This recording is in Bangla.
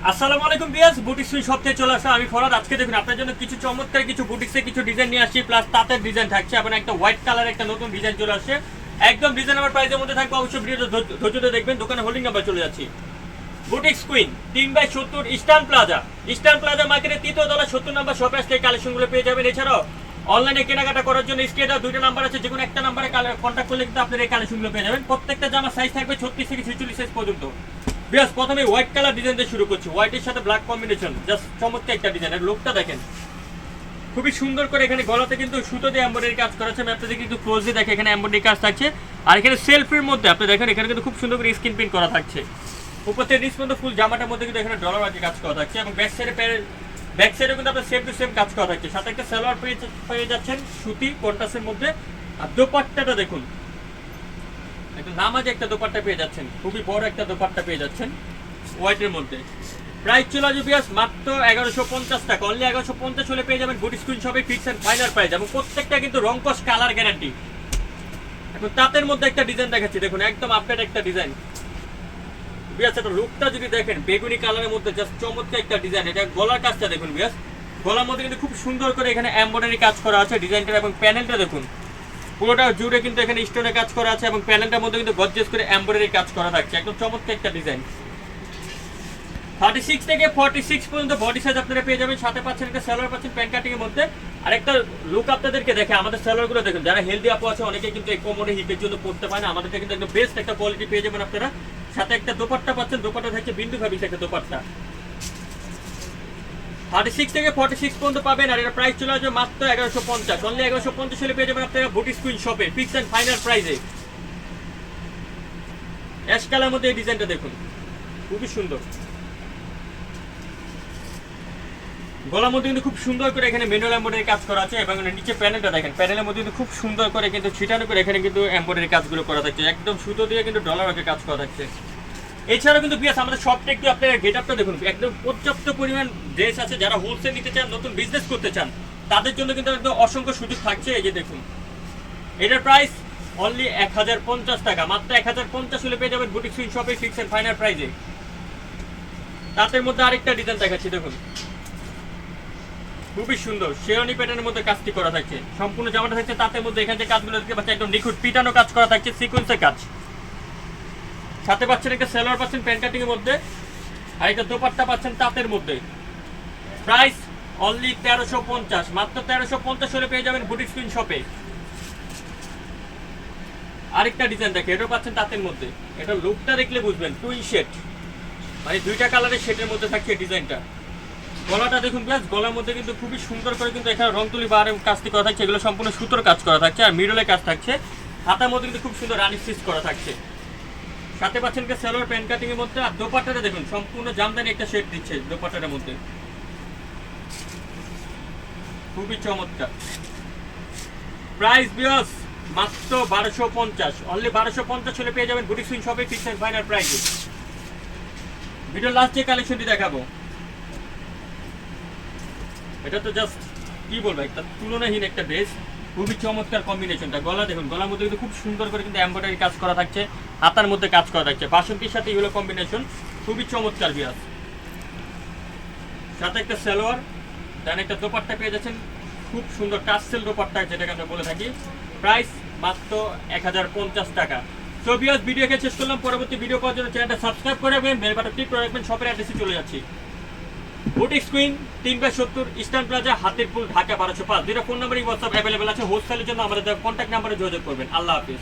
আসসালামু আলাইকুম ভিউয়ার্স, বুটিক সুইচ শপ থেকে চলে আসা আমি ফরহাদ। আজকে দেখুন আপনার জন্য কিছু চমৎকার কিছু বুটিক্সে কিছু ডিজাইন নিয়ে আসছি, প্লাস তাঁতের ডিজাইন থাকছে এবং একটা হোয়াইট কালার একটা নতুন ডিজাইন চলে আসছে একদম রিজনেবল প্রাইসের মধ্যে থাকবে। অবশ্যই ভিডিওটা ধৈর্য ধরে দেখবেন। দোকানে হোল্ডিং নাম্বার চলে যাচ্ছি। বুটিক্স কুইন 3/70 ইস্টার্ন প্লাজা মার্কেটের 3য় তলা 70 নম্বর শপে আসলে কালেকশনগুলো পেয়ে যাবেন। এছাড়াও অনলাইনে কেনাকাটা করার জন্য স্ক্রিনে দুইটা নাম্বার আছে, যে কোনো একটা নাম্বারে কন্ট্যাক্ট করলে কিন্তু আপনারা এই কালেকশনগুলো পেয়ে যাবেন। প্রত্যেকটা জামার সাইজ থাকবে 36 থেকে 46 সাইজ পর্যন্ত। বেশ, প্রথমে হোয়াইট কালার ডিজাইন দিয়ে শুরু করছি। হোয়াইটের সাথে ব্ল্যাক কম্বিনেশন, জাস্ট চমৎকার একটা ডিজাইন। আর লুকটা দেখেন, খুবই সুন্দর করে এখানে গলাতে কিন্তু সুতো দিয়ে এমব্রয়ডারি কাজ করা আছে। আমি আপনাদের কিন্তু ক্লোজলি দেখে এখানে এমব্রয়ডারি কাজ থাকছে। আর এখানে সেলফের মধ্যে আপনি দেখেন এখানে কিন্তু খুব সুন্দর করে স্ক্রিন প্রিন্ট করা থাকছে। উপর থেকে নিচ পর্যন্ত ফুল জামাটার মধ্যে কিন্তু এখানে ডলার আগে কাজ করা থাকছে এবং ব্যাক সাইডে কিন্তু আপনার সেম টু সেম কাজ করা থাকছে। সাথে একটা সালোয়ার পেয়ে যাচ্ছেন সুতি কন্ট্রাস্টের মধ্যে। আর দোপাট্টাটা দেখুন, একটা নামাজে একটা দোপাট্টা পেয়ে যাচ্ছেন, খুবই বড় একটা দোপাট্টা পেয়ে যাচ্ছেন হোয়াইটের মধ্যে। প্রাইস চলে আসবে বিয়াস মাত্র 1150 টাকা। অনলি 1150 হলে পেয়ে যাবেন বুটিক স্কুইন শপে ফিক্স এন্ড ফাইনাল প্রাইস এবং প্রত্যেকটা কিন্তু রংকশ কালার গ্যারান্টি। এখন তাঁতের মধ্যে একটা ডিজাইন দেখাচ্ছি, দেখুন একদম আপডেট একটা ডিজাইন বিয়াস। এটা লুকটা যদি দেখেন বেগুনি কালারের মধ্যে জাস্ট চমৎকার একটা ডিজাইন। এটা গলার কাজটা দেখুন বিয়াস, গলার মধ্যে কিন্তু খুব সুন্দর করে এখানে এমব্রয়ডারি কাজ করা আছে ডিজাইনটা। এবং প্যানেলটা দেখুন পুরোটা জুড়ে কিন্তু এখানে স্টোনের কাজ করা আছে এবং প্যানেলটার মধ্যে কিন্তু গর্জিয়াস করে এমব্রয়ডারি কাজ করা থাকছে। একদম চমৎকার একটা ডিজাইন। 36 থেকে 46 পর্যন্ত বডি সাইজ আপনারা পেয়ে যাবেন। সাথে পাচ্ছেন একটা সালোয়ার, পাচ্ছেন প্যান্ট কাটিং এর মধ্যে। আর একটা লুক আপনাদেরকে দেখে আমাদের সালোয়ারগুলো দেখুন, যারা হেলদি আপু আছে অনেকে কিন্তু এই কোমরে হিপের জন্য পড়তে পারে না, আমাদেরটা কিন্তু একদম বেস্ট একটা কোয়ালিটি পেয়ে যাবেন আপনারা। সাথে একটা দোপাট্টা পাচ্ছেন, দোপাট্টা থাকছে বিন্দু ফ্যাব্রিক্স একটা দোপাট্টা। 36 থেকে 46 পর্যন্ত পাবেন। আর এটা প্রাইস চলে আসবে মাত্র 1150। অনলি 1150 হলে পেয়ে যাবেন আপনারা বুটিক কুইন শপে ফিক্স এন্ড ফাইনাল প্রাইসে। অ্যাশ কালার মধ্যে এই ডিজাইনটা দেখুন, খুবই সুন্দর। গলার মধ্যে কিন্তু খুব সুন্দর করে এখানে ম্যানুয়াল এমব্রয়ডারি কাজ করা আছে এবং নিচে প্যানেলটা দেখেন, প্যানেলের মধ্যে কিন্তু খুব সুন্দর করে কিন্তু ছিটানো করে এখানে কিন্তু এমব্রয়ডারি কাজগুলো করা থাকছে। একদম সুতো দিয়ে কিন্তু ডলার আগে কাজ করা থাকছে। এছাড়াও কিন্তু বিয়াস আমাদের শপটা একটু আপনার গেটআপটা দেখুন, একদম পর্যাপ্ত পরিমাণ ড্রেস আছে। যারা হোলসেল নিতে চান, নতুন বিজনেস করতে চান, তাদের জন্য কিন্তু একদম অসংখ্য সুযোগ থাকছে। এই যে দেখুন, এটার প্রাইস অনলি 1050 টাকা। মাত্র 1050 হলে পেয়ে যাবেন বুটিক সুইন শপে ফিক্স এন্ড ফাইনাল প্রাইসে। তাদের মধ্যে আরেকটা ডিজাইন দেখাচ্ছি, দেখুন খুবই সুন্দর শেরওয়ানি প্যাটার্নের মধ্যে কাজটি করা থাকছে। সম্পূর্ণ জামাটা থাকছে তাদের মধ্যে। এখানে যে কাজগুলো দেখতে পাচ্ছেন একদম নিখুঁত পিটানো কাজ করা থাকছে, সিকোয়েন্সের কাজ। সাথে পাচ্ছেন একটা সালোয়ার, পাচ্ছেন প্যান্ট কাটিং এর মধ্যে। আর একটা দোপাট্টা পাচ্ছেন তাঁতের মধ্যে। Price only 1350। মাত্র 1350 হলে পেয়ে যাবেন বুটিক স্কুইন শপে। আরেকটা ডিজাইন দেখে, এটা পাচ্ছেন তাঁতের মধ্যে। এটা লুকটা দেখলে বুঝবেন টুইন শেড, মানে দুইটা কালারের শেডের মধ্যে থাকছে ডিজাইনটা। গলাটা দেখুন প্লাস, গলার মধ্যে কিন্তু খুবই সুন্দর করে কিন্তু এখানে রং তুলি বারের কাজটি করা থাকছে। এগুলো সম্পূর্ণ সুতোর কাজ করা থাকছে আর মিডলে কাজ থাকছে। হাতার মধ্যে কিন্তু খুব সুন্দর রানি স্টিচ করা থাকছে। সাথে পাচ্ছেন কি সালোয়ার প্যান্ট কাটিং এর মধ্যে। আর দোপাট্টাটা দেখুন সম্পূর্ণ জামদানি একটা শেড দিচ্ছে দোপাট্টাটার মধ্যে, খুবই চমৎকার। প্রাইস বিয়াস মাত্র 1250। অনলি 1250 হলে পেয়ে যাবেন বুটিক সুইন শপে ফিক্স এন্ড ফাইনাল প্রাইসে। ভিডিও লাস্ট যে কালেকশনটি দেখাবো, এটা তো জাস্ট কি বলবো, একটা তুলনাহীন একটা ড্রেস। খুবই চমৎকার কম্বিনেশনটা। গলা দেখুন, গলার মধ্যে কিন্তু খুব সুন্দর করে কিন্তু এমব্রয়ডারি কাজ করা থাকছে, হাতার মধ্যে কাজ করা থাকছে। বাসন্তীর সাথে এগুলো কম্বিনেশন খুবই চমৎকার বিয়াস। সাথে একটা সালোয়ার, দেন একটা দোপাট্টা পেয়ে যাচ্ছেন, খুব সুন্দর টাসেল দোপাট্টা যেটাকে আমরা বলে থাকি। প্রাইস মাত্র 1050 টাকা। সো বিয়াস, ভিডিওকে শেষ করলাম। পরবর্তী ভিডিও পাওয়ার জন্য চ্যানেলটা সাবস্ক্রাইব করে রাখবেন, বেল বাটন ক্লিক করে রাখবেন। শপের অ্যাড্রেসে চলে যাচ্ছি। Boutique queen 3/70 eastern plaza, Hatirpool, Dhaka 1205। দুইটা ফোন নাম্বারই হোয়াটসঅ্যাপ অ্যাভেলেবেল আছে। হোলসেলের জন্য আমাদের কন্ট্যাক্ট নাম্বারে যোগাযোগ করবেন। আল্লাহ হাফিজ।